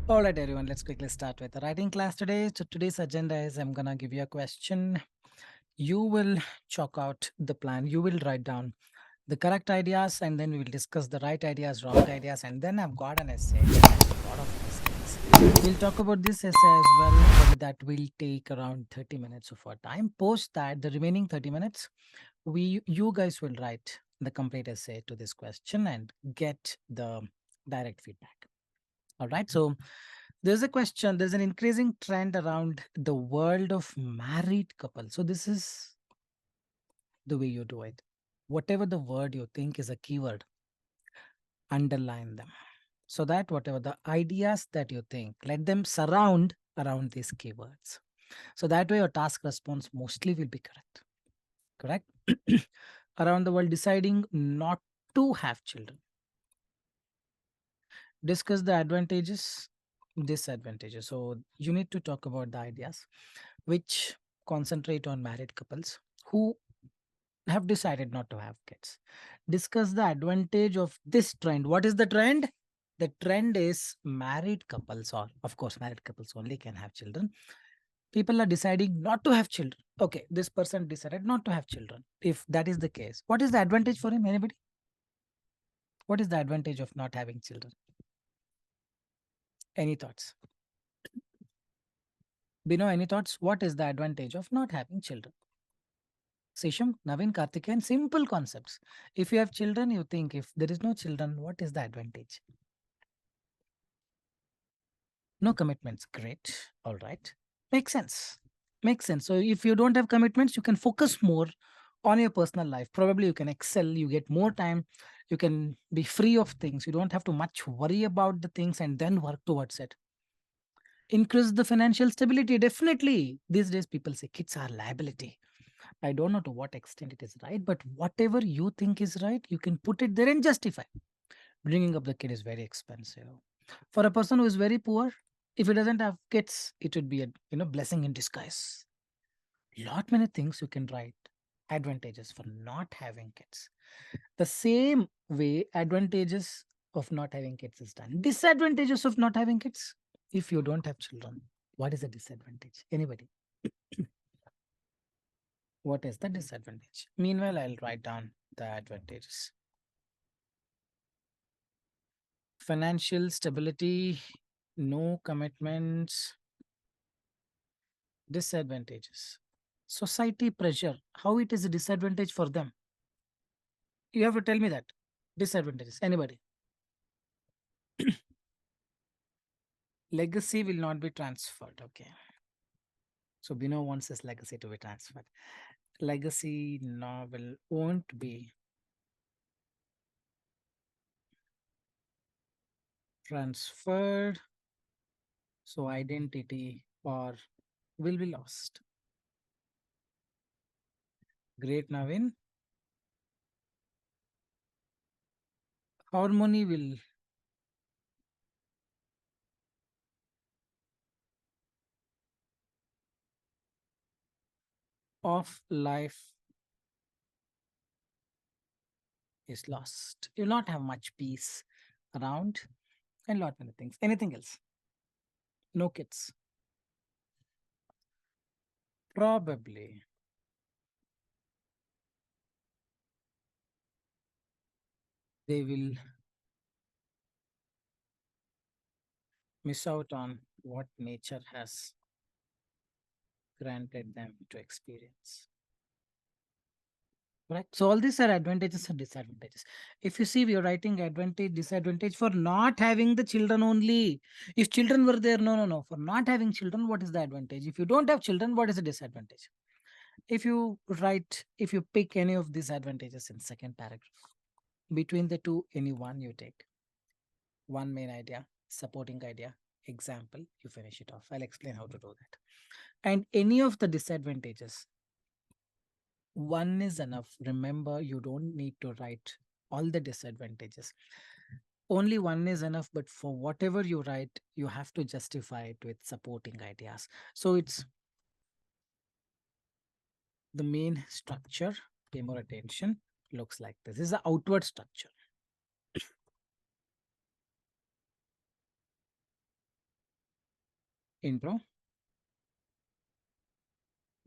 All right, everyone, let's quickly start with the writing class today. So, today's agenda is I'm going to give you a question. You will chalk out the plan, you will write down the correct ideas, and then we will discuss the right ideas, wrong ideas, and then I've got an essay that has a lot of mistakes. We'll talk about this essay as well, but that will take around 30 minutes of our time. Post that, the remaining 30 minutes, you guys will write the complete essay to this question and get the direct feedback. All right. So there's a question, there's an increasing trend around the world of married couples. So this is the way you do it. Whatever the word you think is a keyword, underline them. So that whatever the ideas that you think, let them surround around these keywords. So that way your task response mostly will be correct. Correct? Around the world deciding not to have children. Discuss the advantages, disadvantages. So you need to talk about the ideas which concentrate on married couples who have decided not to have kids. Discuss the advantage of this trend. What is the trend? The trend is married couples, or of course, married couples only can have children. People are deciding not to have children. Okay, this person decided not to have children. If that is the case, what is the advantage for him? Anybody? What is the advantage of not having children? Any thoughts? Bino, any thoughts? What is the advantage of not having children? Sesham, Naveen, Karthikeyan, simple concepts. If you have children, you think if there is no children, what is the advantage? No commitments. Great. All right. Makes sense. Makes sense. So if you don't have commitments, you can focus more on your personal life. Probably you can excel, you get more time, you can be free of things. You don't have to much worry about the things and then work towards it. Increase the financial stability. Definitely. These days, people say kids are liability. I don't know to what extent it is right, but whatever you think is right, you can put it there and justify. Bringing up the kid is very expensive. For a person who is very poor, if he doesn't have kids, it would be a blessing in disguise. Lot many things you can write advantages for not having kids. The same way advantages of not having kids is done. Disadvantages of not having kids. If you don't have children, what is the disadvantage? Anybody? What is the disadvantage? Meanwhile, I'll write down the advantages. Financial stability, no commitments, disadvantages. Society pressure, how it is a disadvantage for them. You have to tell me that. Disadvantages. Anybody? Legacy will not be transferred. Okay. So Bino wants his legacy to be transferred. Legacy no will won't be transferred. So identity or will be lost. Great Navin. Harmony will of life is lost. You'll not have much peace around and lot many things. Anything else? No kids. Probably they will miss out on what nature has granted them to experience. Right. So all these are advantages and disadvantages. If you see, we are writing advantage, disadvantage for not having the children only. If children were there, no, no, no. For not having children, what is the advantage? If you don't have children, what is the disadvantage? If you write, if you pick any of these advantages in second paragraph, between the two, any one you take. One main idea, supporting idea, example, you finish it off. I'll explain how to do that. And any of the disadvantages, one is enough. Remember, you don't need to write all the disadvantages. Only one is enough, but for whatever you write, you have to justify it with supporting ideas. So it's the main structure. Pay more attention. Looks like this. This is the outward structure. intro.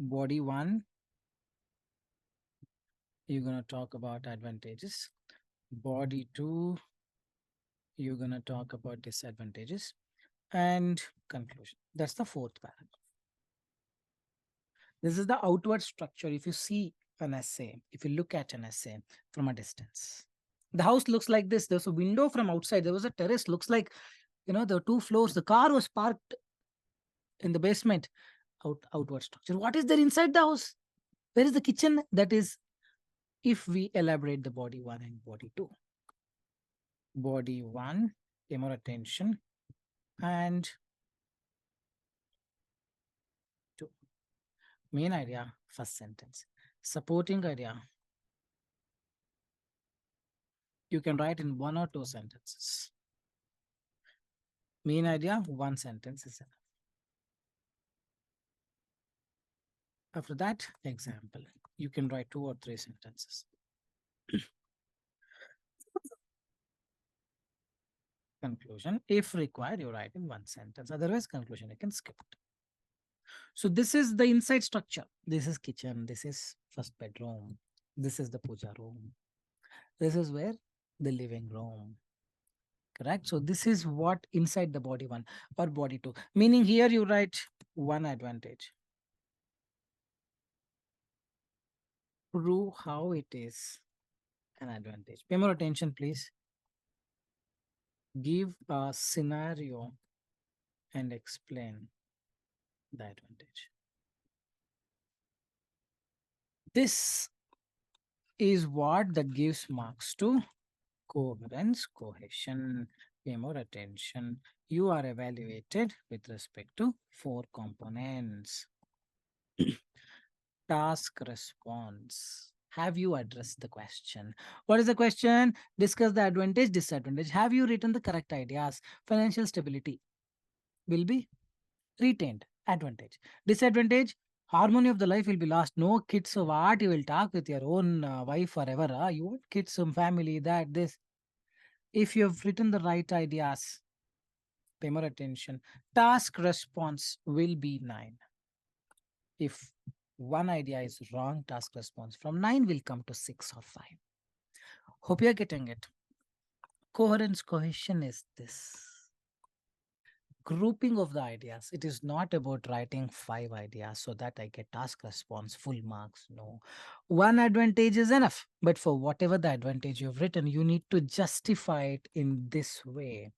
Body 1, you're going to talk about advantages. Body 2, you're going to talk about disadvantages. And conclusion. That's the fourth paragraph. This is the outward structure. If you see an essay, if you look at an essay from a distance, the house looks like this. There's a window from outside. There was a terrace. Looks like, there are two floors. The car was parked in the basement. Outward structure. What is there inside the house? Where is the kitchen? That is, if we elaborate the body 1 and body 2. Body 1, pay more attention. And 2. Main idea, first sentence. Supporting idea, you can write in 1 or 2 sentences. Main idea, 1 sentence is enough. After that, example. You can write 2 or 3 sentences. Conclusion, if required, you write in 1 sentence. Otherwise, conclusion, you can skip it. So this is the inside structure. This is kitchen. This is first bedroom. This is the puja room. This is where the living room. Correct. So this is what inside the body 1 or body 2. Meaning here you write 1 advantage. Prove how it is an advantage. Pay more attention, please. Give a scenario and explain the advantage. This is what that gives marks to coherence, cohesion. Pay more attention. You are evaluated with respect to 4 components. Task response. Have you addressed the question? What is the question? Discuss the advantage, disadvantage. Have you written the correct ideas? Financial stability will be retained. Advantage. Disadvantage, harmony of the life will be lost. No kids, so what? You will talk with your own wife forever. You want kids, some family, that, this. If you have written the right ideas, pay more attention. Task response will be 9. If one idea is wrong, task response from 9 will come to 6 or 5. Hope you're getting it. Coherence, cohesion is this. Grouping of the ideas. It is not about writing 5 ideas so that I get task response, full marks. No. 1 advantage is enough. But for whatever the advantage you've written, you need to justify it in this way.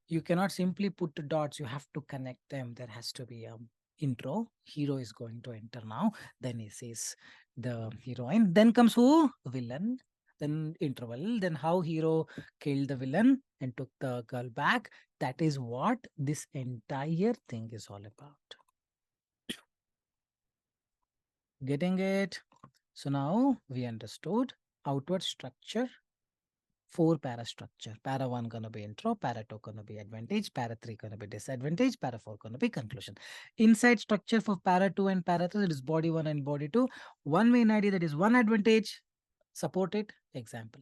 You cannot simply put the dots. You have to connect them. There has to be a intro. Hero is going to enter now. Then he says the heroine. Then comes who? Villain. Then interval. Then how hero killed the villain and took the girl back. That is what this entire thing is all about. Getting it? So now we understood outward structure. 4 para structure. Para 1 gonna be intro, para 2 gonna be advantage, para 3 gonna be disadvantage, para 4 gonna be conclusion. Inside structure for para 2 and para 3, that is body 1 and body 2. One main idea, that is 1 advantage, support it, example.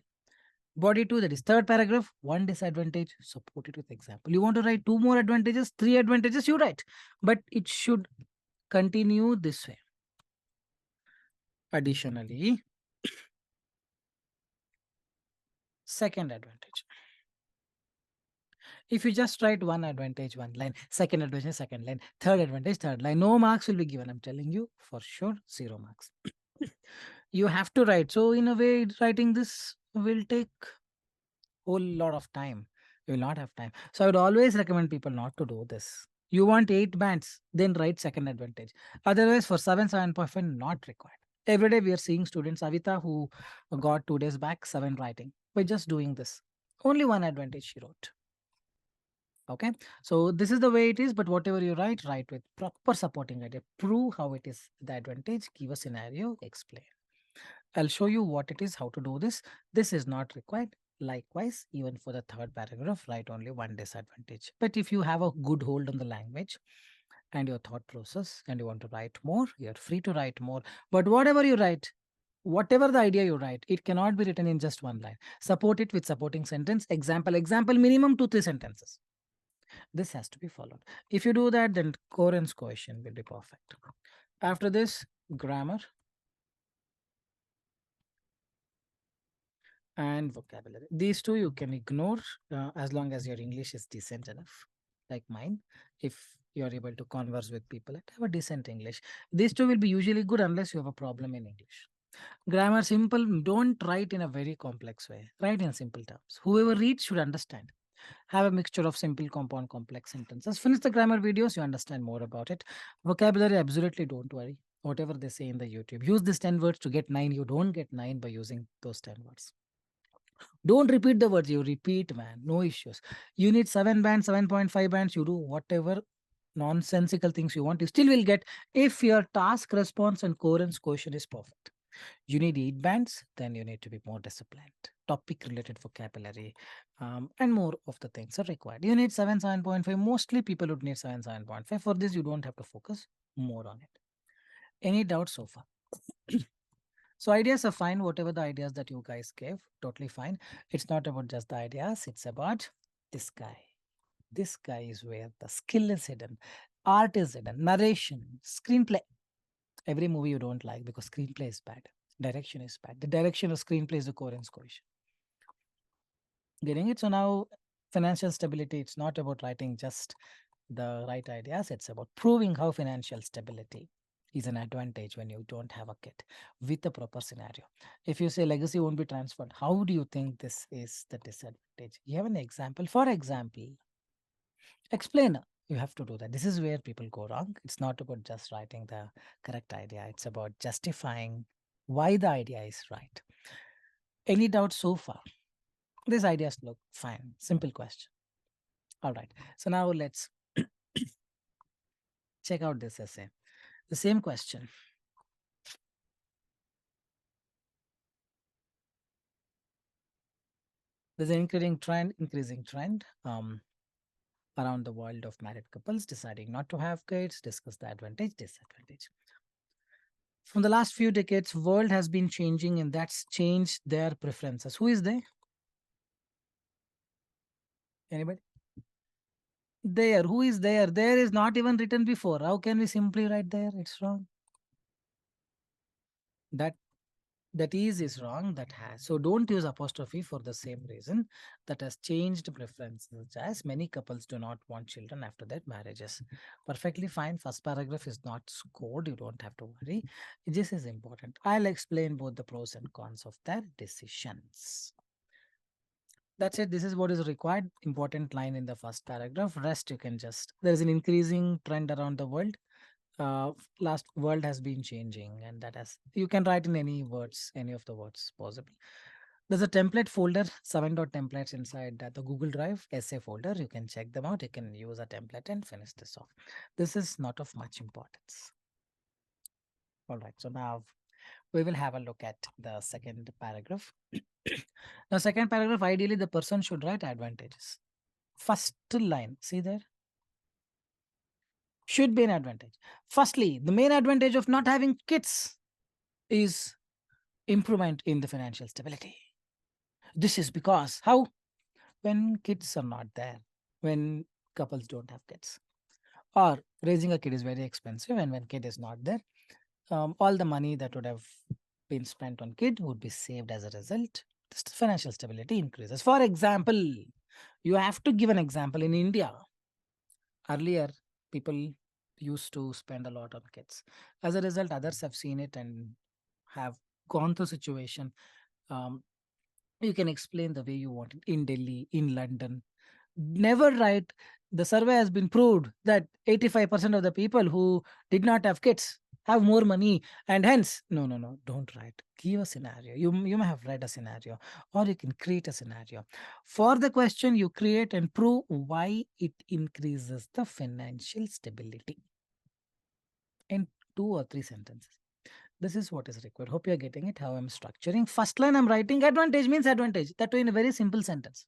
Body 2, that is 3rd paragraph, 1 disadvantage, support it with example. You want to write 2 more advantages, 3 advantages, you write. But it should continue this way. Additionally, second advantage. If you just write 1 advantage, 1 line, second advantage, second line, third advantage, third line, no marks will be given. I'm telling you for sure, 0 marks. You have to write. So in a way, writing this will take whole lot of time. You will not have time. So I would always recommend people not to do this. You want 8 bands, then write second advantage. Otherwise, for 7, 7.5, not required. Every day we are seeing students, Avita, who got 2 days back 7 writing by just doing this. Only 1 advantage she wrote. Okay, so this is the way it is, but whatever you write with proper supporting idea. Prove how it is the advantage, give a scenario, explain. I'll show you what it is, how to do this. This is not required. Likewise, even for the 3rd paragraph, write only 1 disadvantage. But if you have a good hold on the language and your thought process and you want to write more, you're free to write more. But whatever you write, whatever the idea you write, it cannot be written in just 1 line. Support it with supporting sentence, example, minimum 2-3 sentences. This has to be followed. If you do that, then coherence coefficient will be perfect. After this, grammar and vocabulary. These two you can ignore as long as your English is decent enough, like mine. If you're able to converse with people and have a decent English, these two will be usually good unless you have a problem in English. Grammar simple, don't write in a very complex way. Write in simple terms. Whoever reads should understand. Have a mixture of simple, compound, complex sentences. Finish the grammar videos, you understand more about it. Vocabulary, absolutely don't worry. Whatever they say in the YouTube. Use these 10 words to get 9. You don't get 9 by using those 10 words. Don't repeat the words, you repeat, man. No issues. You need 7 bands, 7.5 bands. You do whatever nonsensical things you want. You still will get if your task response and coherence quotient is perfect. You need 8 bands, then you need to be more disciplined. Topic related vocabulary and more of the things are required. You need 7, 7.5. Mostly people would need 7, 7.5. For this, you don't have to focus more on it. Any doubts so far? So ideas are fine, whatever the ideas that you guys gave, totally fine. It's not about just the ideas, it's about this guy. This guy is where the skill is hidden, art is hidden, narration, screenplay. Every movie you don't like because screenplay is bad, direction is bad. The direction of screenplay is the coherence coefficient. Getting it? So now financial stability, it's not about writing just the right ideas, it's about proving how financial stability is an advantage when you don't have a kid with a proper scenario. If you say legacy won't be transferred, how do you think this is the disadvantage? You have an example. For example, explain. You have to do that. This is where people go wrong. It's not about just writing the correct idea, it's about justifying why the idea is right. Any doubts so far? These ideas look fine. Simple question. All right. So now let's check out this essay. The same question. There's an increasing trend around the world of married couples deciding not to have kids. Discuss the advantage, disadvantage. From the last few decades, world has been changing, and that's changed their preferences. Who is they? Anybody? There. Who is there? There is not even written before. How can we simply write there? It's wrong. That that is wrong. That has. So don't use apostrophe for the same reason. That has changed preferences, as many couples do not want children after their marriages. Perfectly fine. First paragraph is not scored. You don't have to worry. This is important. I'll explain both the pros and cons of their decisions. That's it. This is what is required. Important line in the first paragraph. Rest you can just. There is an increasing trend around the world. Last world has been changing, and that has, you can write in any words, any of the words possible. There's a template folder, 7 templates inside the Google Drive essay folder. You can check them out. You can use a template and finish this off. This is not of much importance. All right. So now we will have a look at the second paragraph. Now, second paragraph, ideally the person should write advantages. First line, see there? Should be an advantage. Firstly, the main advantage of not having kids is improvement in the financial stability. This is because how? When kids are not there, when couples don't have kids, or raising a kid is very expensive, and when kid is not there, all the money that would have been spent on kid would be saved as a result. The financial stability increases. For example, you have to give an example in India. Earlier, people used to spend a lot on kids. As a result, others have seen it and have gone through situation. Um, you can explain the way you want it in Delhi, in London. Never write. The survey has been proved that 85% of the people who did not have kids have more money, and hence, no, don't write. Give a scenario. You may have read a scenario, or you can create a scenario. For the question, you create and prove why it increases the financial stability in 2 or 3 sentences. This is what is required. Hope you're getting it, how I'm structuring. First line I'm writing advantage means advantage. That way in a very simple sentence.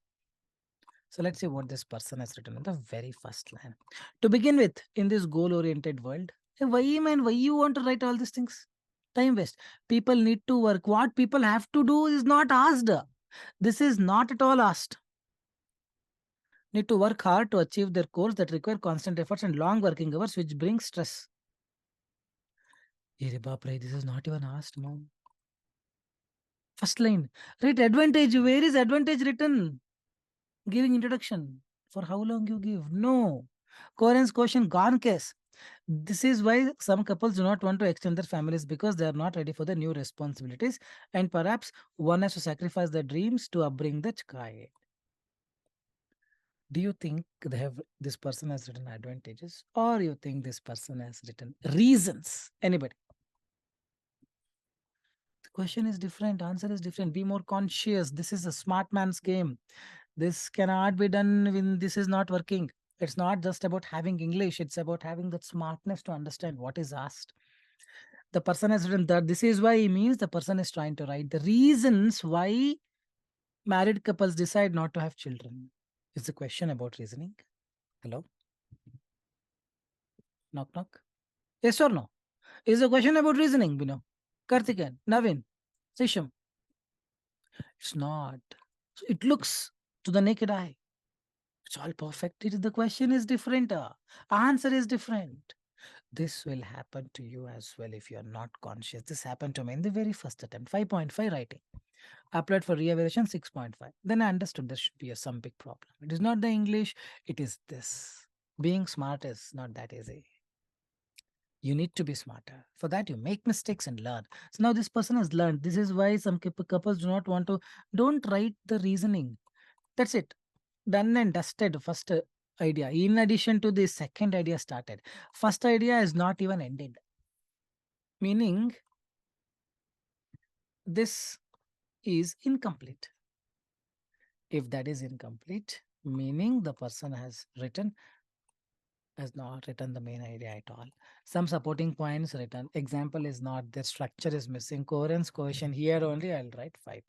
So let's see what this person has written in the very first line. To begin with, in this goal-oriented world, why man, why you want to write all these things? Time waste. People need to work. What people have to do is not asked. This is not at all asked. need to work hard to achieve their goals that require constant efforts and long working hours, which brings stress. Here, Bapre, this is not even asked, mom. First line. Write advantage. Where is advantage written? Giving introduction. For how long you give? No. Coherence question gone case. This is why some couples do not want to extend their families because they are not ready for the new responsibilities, and perhaps one has to sacrifice their dreams to upbring the child. Do you think they have this person has written advantages, or you think this person has written reasons? Anybody? The question is different, answer is different. Be more conscious. This is a smart man's game. This cannot be done when this is not working. It's not just about having English, it's about having that smartness to understand what is asked. The person has written that this is why he means the person is trying to write the reasons why married couples decide not to have children. Is the question about reasoning? Hello? Knock knock. Yes or no? Is the question about reasoning, Bino? Karthikeyan, Navin, Sisham. It's not. So it looks to the naked eye. It's all perfect. The question is different. Answer is different. This will happen to you as well if you are not conscious. This happened to me in the very first attempt. 5.5 writing. Applied for re-evaluation 6.5. Then I understood there should be some big problem. It is not the English, it is this. Being smart is not that easy. You need to be smarter. For that, you make mistakes and learn. So now this person has learned. This is why some couples do not want to. Don't write the reasoning. That's it. Done and dusted. First idea. In addition to the second idea started. First idea is not even ended. Meaning this is incomplete. If that is incomplete, meaning the person has not written the main idea at all. Some supporting points written. Example is not, the structure is missing. Coherence, cohesion, here only I'll write 5.5.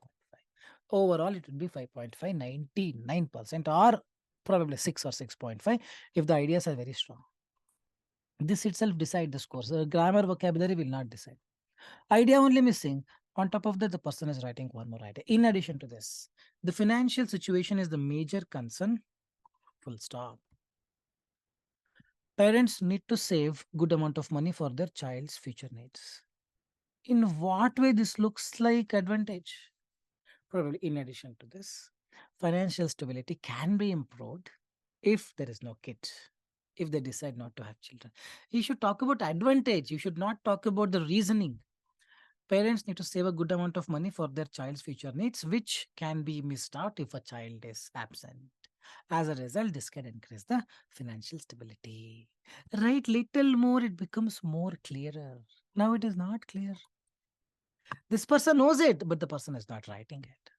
Overall, it would be 5.5, 99%, or probably 6 or 6.5 if the ideas are very strong. This itself decide the scores. The grammar vocabulary will not decide. Idea only missing. On top of that, the person is writing one more idea. In addition to this, the financial situation is the major concern. Full stop. Parents need to save good amount of money for their child's future needs. In what way this looks like advantage? Probably in addition to this, financial stability can be improved if there is no kid, if they decide not to have children. You should talk about advantage. You should not talk about the reasoning. Parents need to save a good amount of money for their child's future needs, which can be missed out if a child is absent. As a result, this can increase the financial stability. Write little more, it becomes more clearer. Now it is not clear. This person knows it, but the person is not writing it.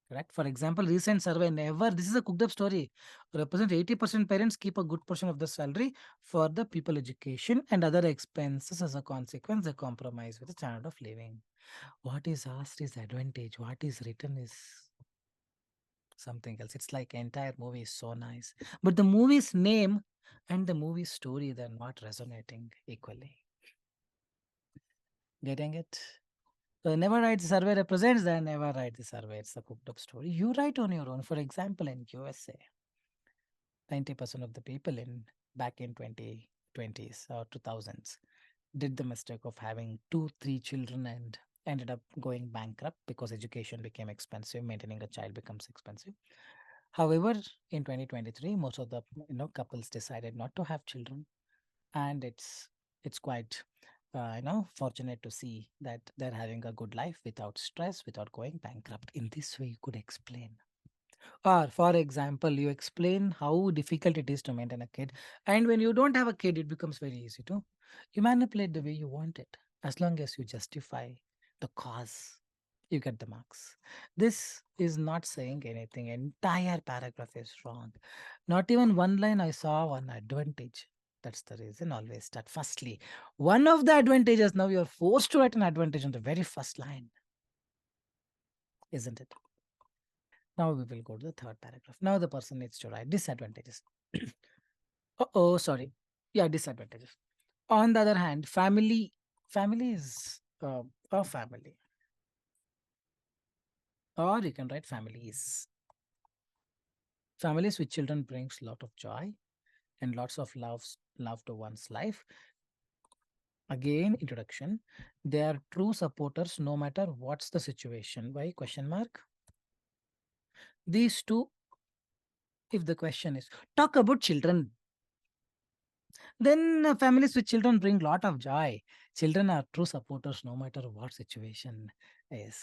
Correct? For example, recent survey never, this is a cooked up story. Represent 80% parents keep a good portion of the salary for the people education and other expenses. As a consequence, they compromise with the standard of living. What is asked is advantage. What is written is something else. It's like entire movie is so nice. But the movie's name and the movie story, they're not resonating equally. Getting it? So never write the survey represents, then never write the survey. It's a cooked up story. You write on your own. For example, in USA, 90% of the people in back in 2020s or 2000s did the mistake of having 2 3 children and ended up going bankrupt because education became expensive, maintaining a child becomes expensive. However, in 2023 most of the couples decided not to have children, and it's quite fortunate to see that they're having a good life without stress, without going bankrupt. In this way you could explain. Or, for example, you explain how difficult it is to maintain a kid. And when you don't have a kid, it becomes very easy to. You manipulate the way you want it. As long as you justify the cause, you get the marks. This is not saying anything. Entire paragraph is wrong. Not even one line I saw one advantage. That's the reason always start. Firstly, one of the advantages, now you're forced to write an advantage on the very first line, isn't it? Now we will go to the third paragraph. Now the person needs to write disadvantages. Oh, sorry. Yeah, disadvantages. On the other hand, family is a family, or you can write families. Families with children brings lot of joy and lots of love to one's life. Again, introduction. They are true supporters no matter what's the situation. Why? Question mark. These two, if the question is talk about children, then families with children bring lot of joy. Children are true supporters no matter what situation is.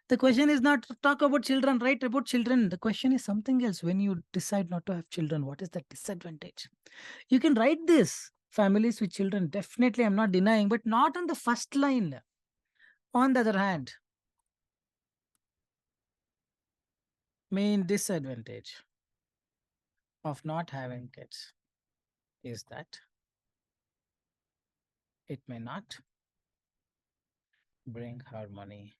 The question is not to talk about children, write about children. The question is something else. When you decide not to have children, what is the disadvantage? You can write this. Families with children, definitely, I'm not denying, but not on the first line. On the other hand, main disadvantage of not having kids is that it may not bring harmony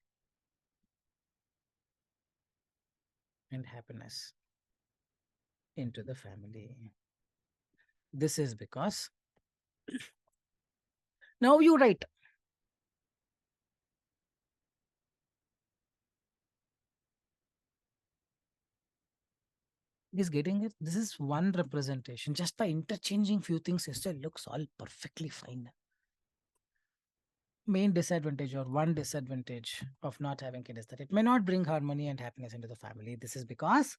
and happiness into the family. This is because now you write. Is getting it? This is one representation. Just by interchanging few things, it still looks all perfectly fine. Main disadvantage or one disadvantage of not having kids is that it may not bring harmony and happiness into the family. This is because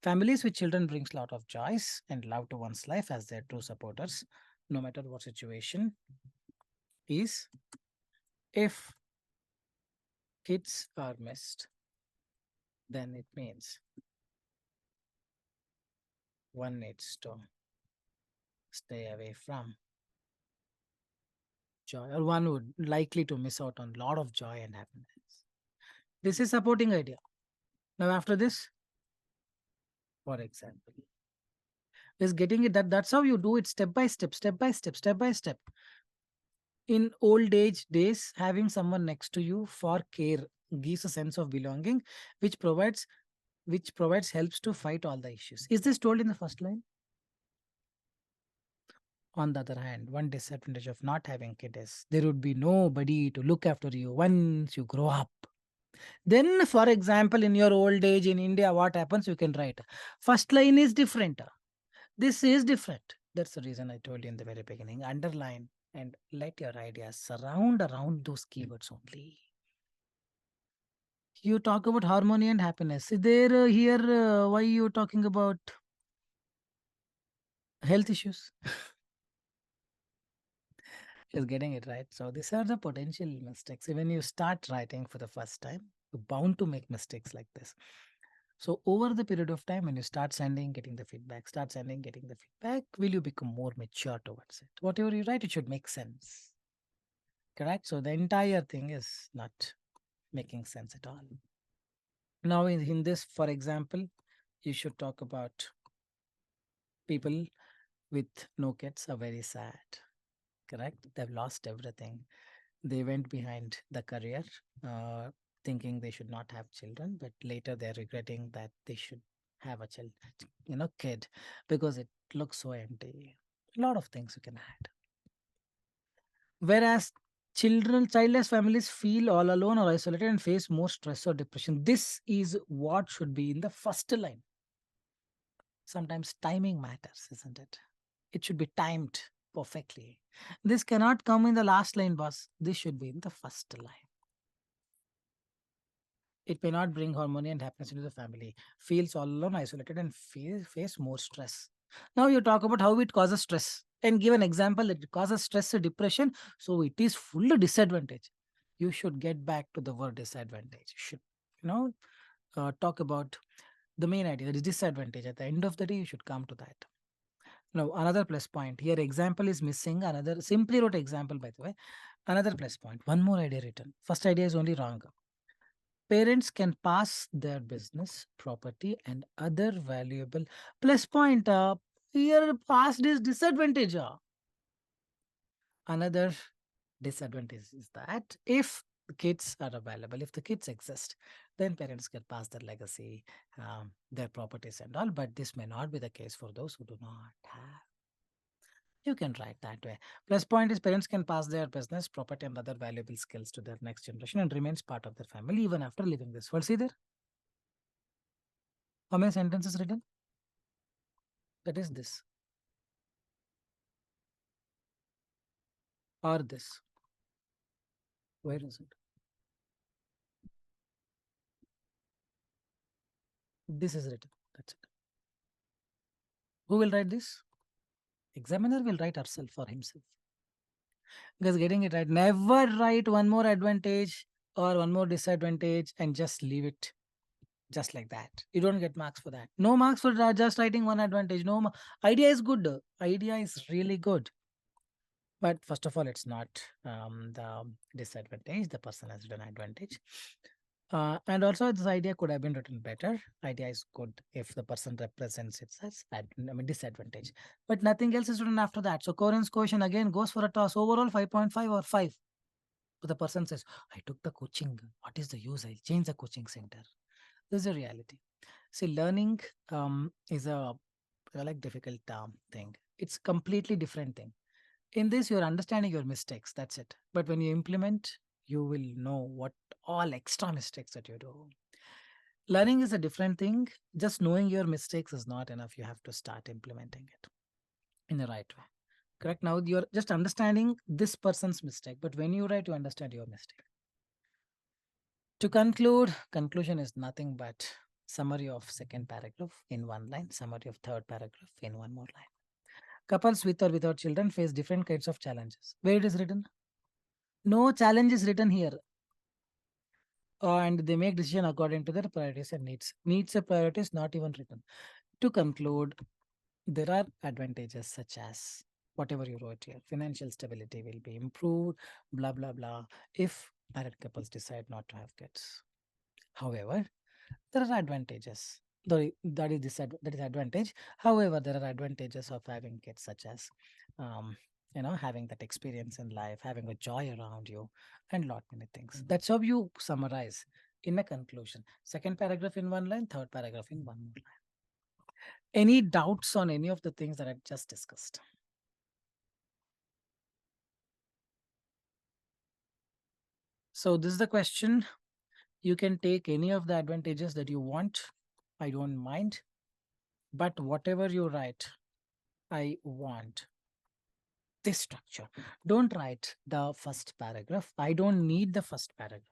families with children brings lot of joys and love to one's life as their true supporters, no matter what situation is. If kids are missed, then it means one needs to stay away from joy, or one would likely to miss out on a lot of joy and happiness. This is supporting idea. Now after this, for example, is getting it, that's how you do it, step by step, step by step, step by step. In old age days, having someone next to you for care gives a sense of belonging, which provides helps to fight all the issues. Is this told in the first line? On the other hand, one disadvantage of not having kids is there would be nobody to look after you once you grow up. Then, for example, in your old age in India, what happens? You can write. First line is different. This is different. That's the reason I told you in the very beginning. Underline and let your ideas surround around those keywords only. You talk about harmony and happiness. Is there here why you talking about health issues? Is getting it right. So these are the potential mistakes. When you start writing for the first time, you're bound to make mistakes like this. So over the period of time, when you start sending, getting the feedback, start sending, getting the feedback, will you become more mature towards it? Whatever you write, it should make sense. Correct? So the entire thing is not making sense at all. Now in this, for example, you should talk about people with no kids are very sad. Correct? They've lost everything. They went behind the career, uh, thinking they should not have children, but later they're regretting that they should have a child, kid, because it looks so empty. A lot of things you can add. Whereas childless families feel all alone or isolated and face more stress or depression. This is what should be in the first line. Sometimes timing matters, isn't it? It should be timed perfectly. This cannot come in the last line, boss. This should be in the first line. It may not bring harmony and happiness into the family. Feels all alone, isolated, and face more stress. Now you talk about how it causes stress and give an example that it causes stress or depression. So it is full disadvantage. You should get back to the word disadvantage. You should, talk about the main idea that is disadvantage. At the end of the day, you should come to that. Now, another plus point here, example is missing. Another simply wrote example, by the way. Another plus point. One more idea written. First idea is only wrong. Parents can pass their business, property, and other valuable plus point. Here, past is disadvantage. Another disadvantage is that if the kids are available, if the kids exist, then parents can pass their legacy, their properties, and all. But this may not be the case for those who do not have. You can write that way. Plus point is parents can pass their business, property, and other valuable skills to their next generation and remains part of their family even after leaving this world. See there? How many sentences written? That is this or this. Where is it? This is written. That's it. Who will write this? Examiner will write herself or himself. Because getting it right, never write one more advantage or one more disadvantage and just leave it just like that. You don't get marks for that. No marks for just writing one advantage. No, idea is good. Idea is really good. But first of all, it's not the disadvantage. The person has written advantage. And also, this idea could have been written better. Idea is good if the person represents it as disadvantage. But nothing else is written after that. So, Corin's question again goes for a toss. Overall, 5.5 or 5. But the person says, I took the coaching. What is the use? I'll change the coaching center. This is a reality. See, learning is a like difficult thing. It's completely different thing. In this, you're understanding your mistakes. That's it. But when you implement, you will know what all extra mistakes that you do. Learning is a different thing. Just knowing your mistakes is not enough. You have to start implementing it in the right way. Correct. Now you're just understanding this person's mistake. But when you write, you understand your mistake. To conclude, conclusion is nothing but summary of second paragraph in one line, summary of third paragraph in one more line. Couples with or without children face different kinds of challenges. Where it is written? No challenge is written here. And they make decision according to their priorities and needs. Needs and priorities not even written. To conclude, there are advantages such as whatever you wrote here. Financial stability will be improved, blah, blah, blah, if married couples decide not to have kids. However, there are advantages. That is advantage. However, there are advantages of having kids, such as, having that experience in life, having a joy around you, and lot many things. That's how you summarize in a conclusion. Second paragraph in one line, third paragraph in one more line. Any doubts on any of the things that I just discussed? So this is the question. You can take any of the advantages that you want. I don't mind. But whatever you write, I want this structure. Don't write the first paragraph. I don't need the first paragraph.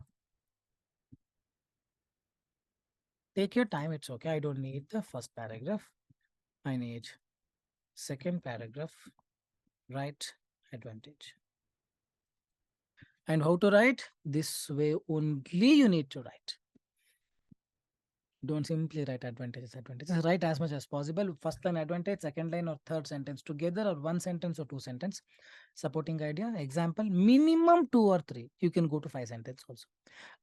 Take your time. It's okay. I don't need the first paragraph. I need second paragraph. Write advantage. And how to write? This way only you need to write. Don't simply write advantages, advantages. Write as much as possible. First line advantage, second line or third sentence together, or one sentence or two sentence. Supporting idea, example, minimum 2 or 3. You can go to 5 sentence also.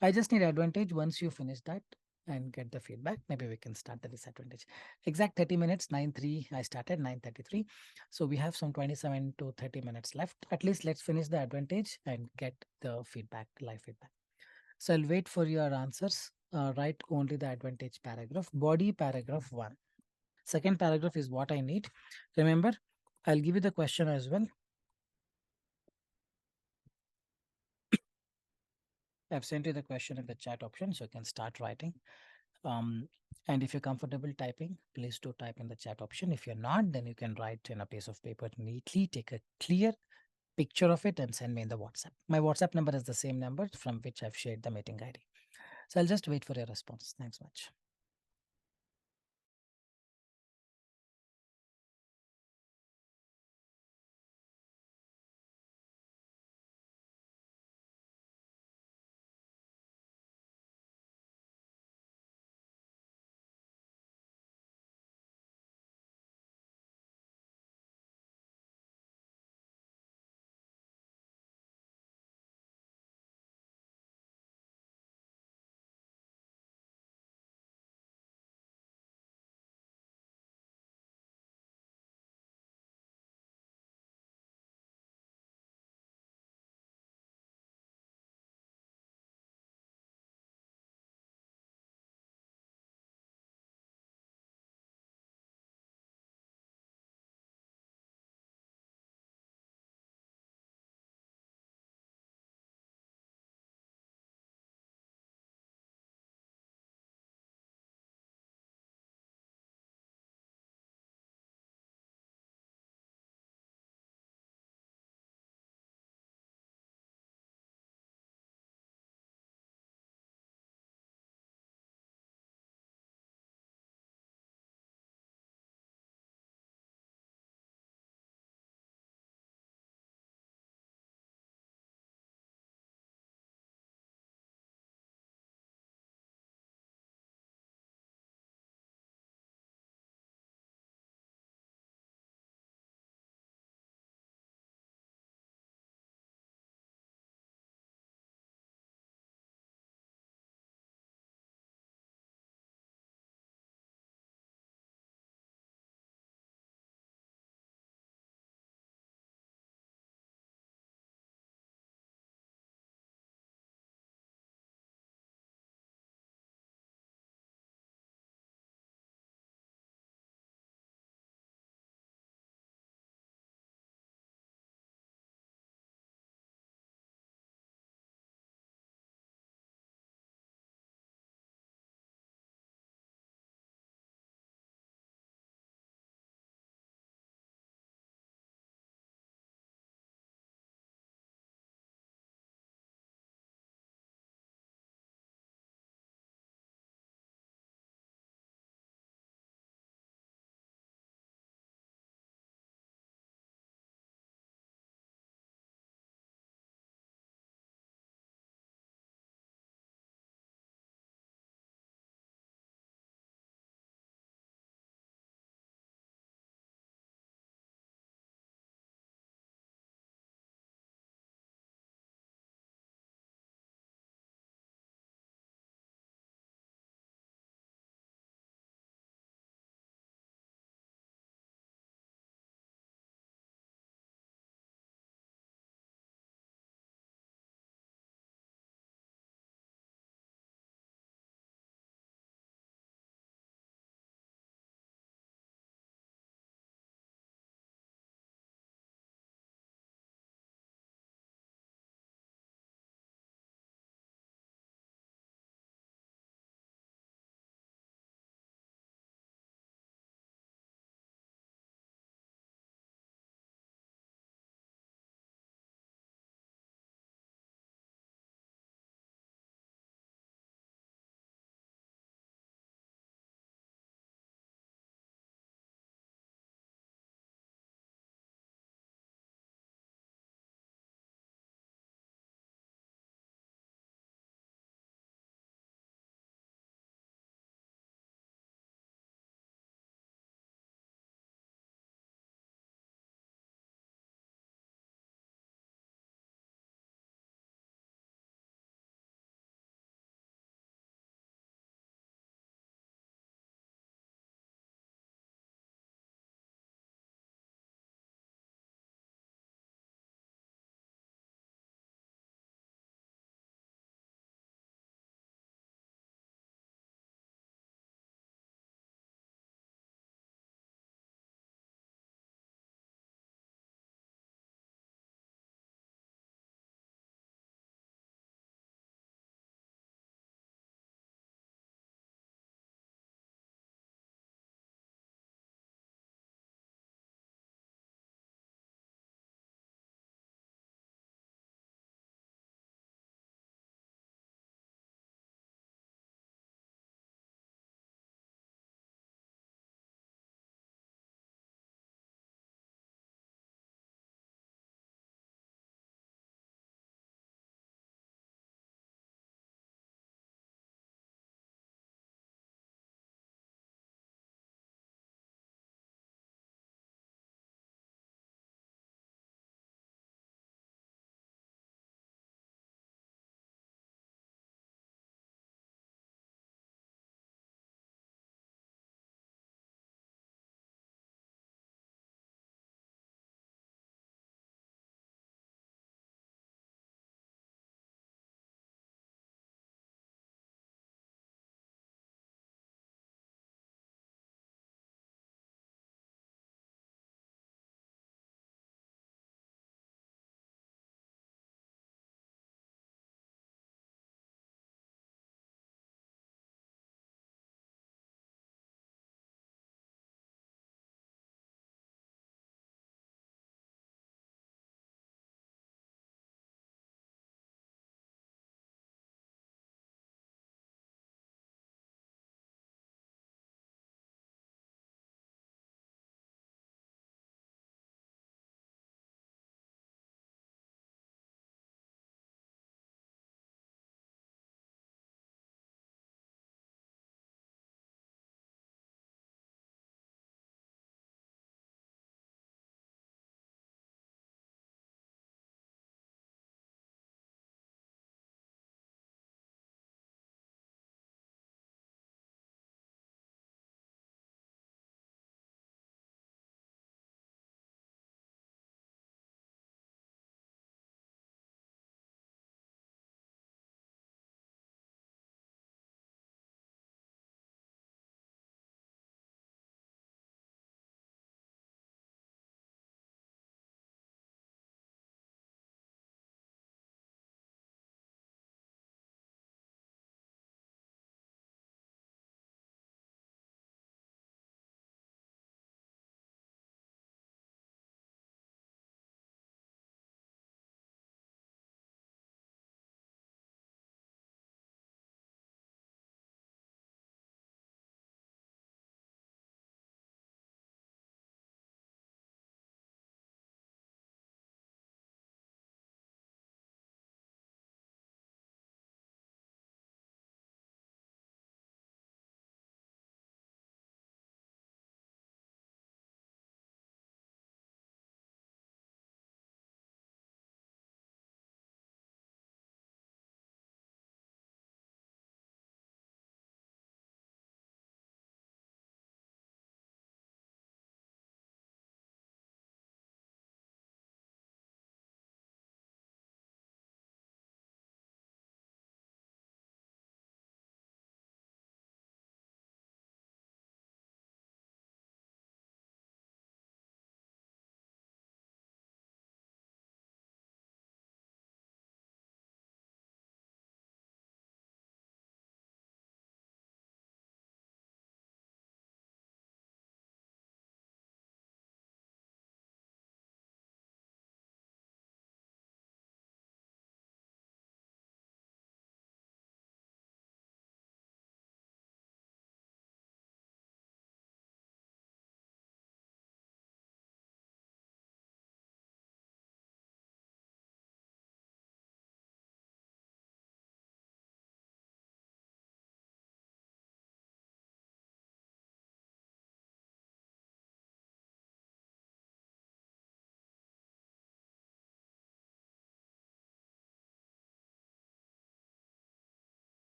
I just need advantage. Once you finish that and get the feedback, maybe we can start the disadvantage. Exact 30 minutes, 9:03. I started 9:33. So we have some 27 to 30 minutes left. At least let's finish the advantage and get the feedback, live feedback. So I'll wait for your answers. Write only the advantage paragraph. Body paragraph 1. Second paragraph is what I need. Remember, I'll give you the question as well. I've sent you the question in the chat option, so you can start writing. And if you're comfortable typing, please do type in the chat option. If you're not, then you can write in a piece of paper neatly, take a clear picture of it and send me in the WhatsApp. My WhatsApp number is the same number from which I've shared the meeting ID. So I'll just wait for your response. Thanks much.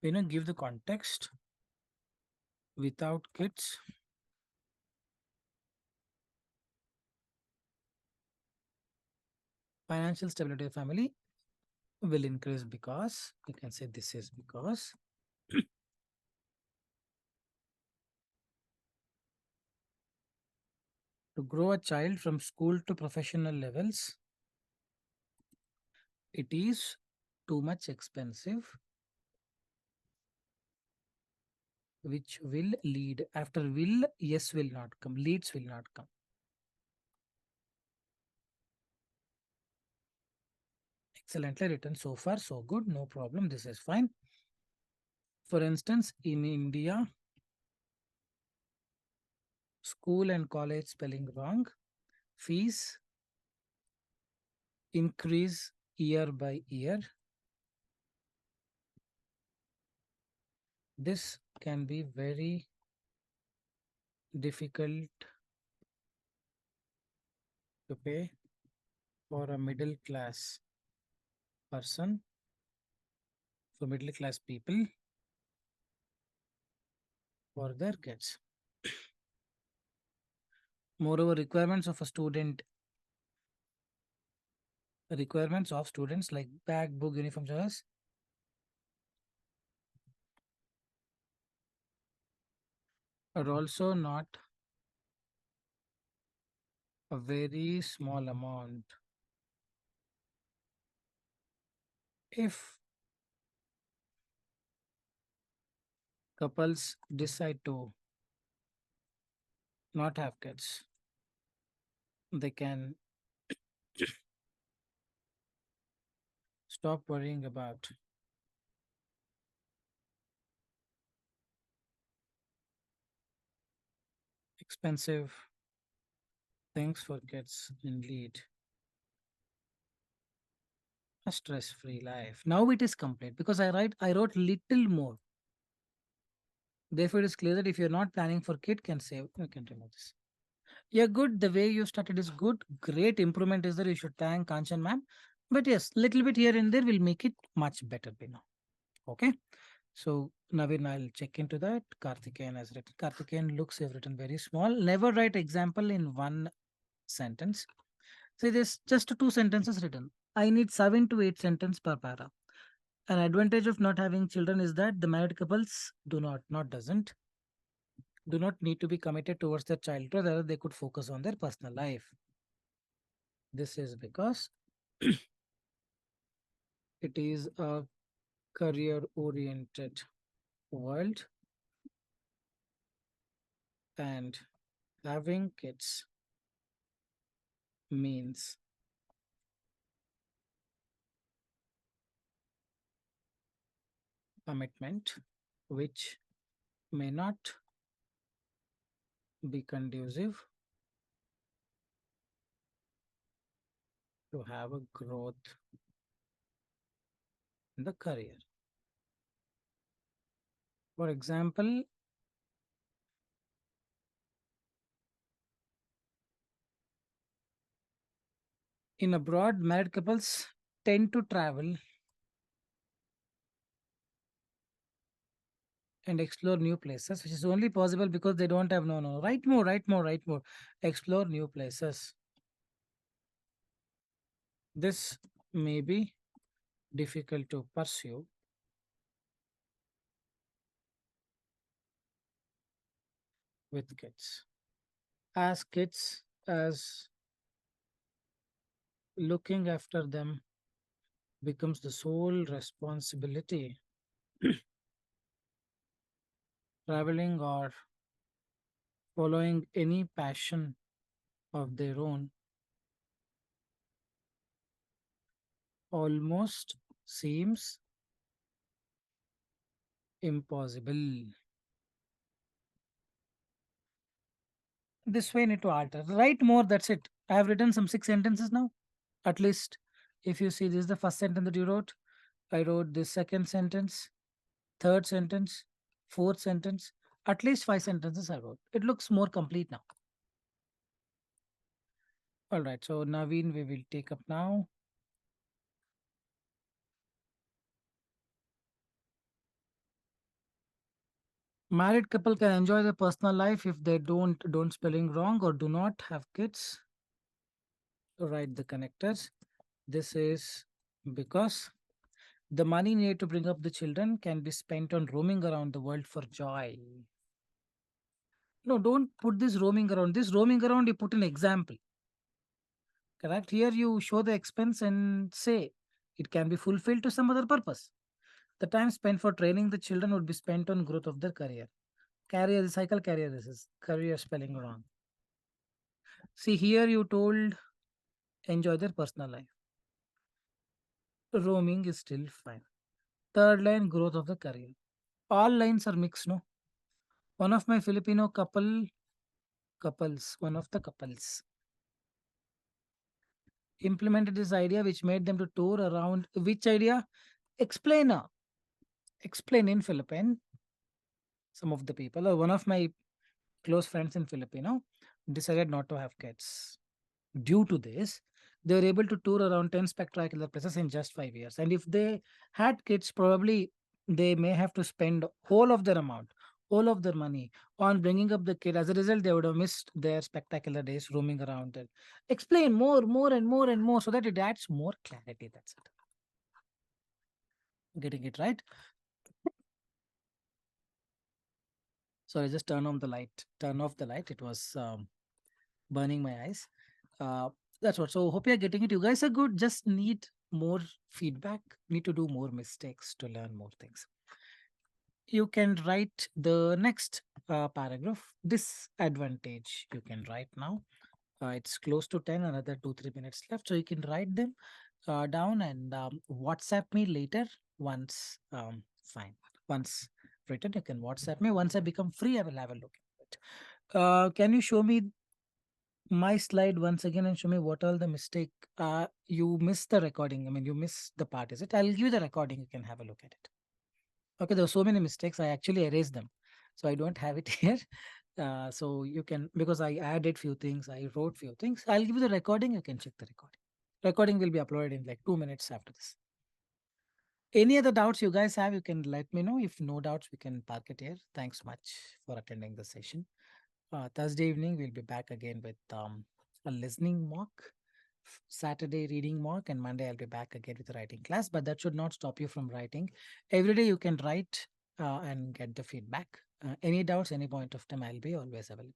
Give the context. Without kids, financial stability of family will increase because you can say this is because to grow a child from school to professional levels, it is too much expensive, which will lead after will, yes will not come, leads will not come. Excellently written so far, so good, no problem, this is fine. For instance, in India, school and college spelling wrong, fees increase year by year. This can be very difficult to pay for a middle class person, for middle class people, for their kids. Moreover, requirements of students like bag, book, uniform, charges are also not a very small amount. If couples decide to not have kids, they can stop worrying about expensive things for kids and lead a stress-free life. Now it is complete because I wrote little more. Therefore, it is clear that if you're not planning for kid, can save. You can remove this. Yeah, good. The way you started is good. Great improvement is there. You should thank Kanchan ma'am. But yes, little bit here and there will make it much better by now. Okay. So Navin, I'll check into that. Karthikeyan has written. Karthikeyan looks have written very small. Never write example in one sentence. See, there's just two sentences written. I need 7 to 8 sentences per para. An advantage of not having children is that the married couples do not need to be committed towards their child, rather they could focus on their personal life. This is because it is a career oriented world, and having kids means commitment, which may not be conducive to have a growth in the career. For example, in abroad, married couples tend to travel and explore new places, which is only possible because they don't have no. Write more, write more, write more. Explore new places. This may be difficult to pursue with kids. As looking after them becomes the sole responsibility, traveling or following any passion of their own almost seems impossible. This way, I need to alter. Write more, that's it. I have written some 6 sentences now. At least, if you see, this is the first sentence that you wrote. I wrote the second sentence, third sentence, fourth sentence. At least 5 sentences I wrote. It looks more complete now. All right. So, Naveen, we will take up now. Married couple can enjoy their personal life if they don't spelling wrong or do not have kids. Write the connectors. This is because the money needed to bring up the children can be spent on roaming around the world for joy. No, don't put this roaming around. This roaming around, you put an example. Correct? Here you show the expense and say it can be fulfilled to some other purpose. The time spent for training the children would be spent on growth of their career. Career, cycle career, this is career spelling wrong. See, here you told enjoy their personal life. Roaming is still fine. Third line, growth of the career. All lines are mixed, no? One of my Filipino one of the couples implemented this idea which made them to tour around. Which idea? Explainer. Explain in Philippine. Some of the people, or one of my close friends in Filipino, decided not to have kids. Due to this, they were able to tour around 10 spectacular places in just 5 years. And if they had kids, probably they may have to spend whole of their amount, all of their money on bringing up the kid. As a result, they would have missed their spectacular days roaming around and explain more, more, and more and more so that it adds more clarity. That's it. Getting it right? Sorry, just turn on the light. Turn off the light. It was burning my eyes. Uh, that's what. So hope you're getting it. You guys are good. Just need more feedback. Need to do more mistakes to learn more things. You can write the next paragraph. Disadvantage you can write now. It's close to 10, another 2-3 minutes left. So you can write them down and WhatsApp me later once fine. Once written, you can WhatsApp me. Once I become free, I will have a look at it. Can you show me my slide once again and show me what all the mistake? You missed the recording. I mean, you missed the part, is it? I'll give you the recording. You can have a look at it. Okay, there were so many mistakes. I actually erased them, so I don't have it here. So you can, because I added few things, I wrote few things. I'll give you the recording. You can check the recording. Recording will be uploaded in like 2 minutes after this. Any other doubts you guys have, you can let me know. If no doubts, we can park it here. Thanks much for attending the session. Thursday evening, we'll be back again with a listening mock, Saturday reading mock, and Monday I'll be back again with a writing class. But that should not stop you from writing. Every day you can write and get the feedback. Any doubts, any point of time, I'll be always available.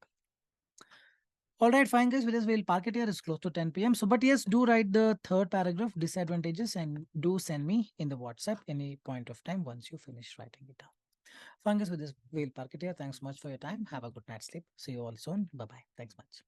All right, fine, guys. With this, we'll park it here. It's close to 10 p.m. So, but yes, do write the third paragraph, disadvantages, and do send me in the WhatsApp any point of time once you finish writing it down. Fine, guys. With this, we'll park it here. Thanks much for your time. Have a good night's sleep. See you all soon. Bye bye. Thanks much.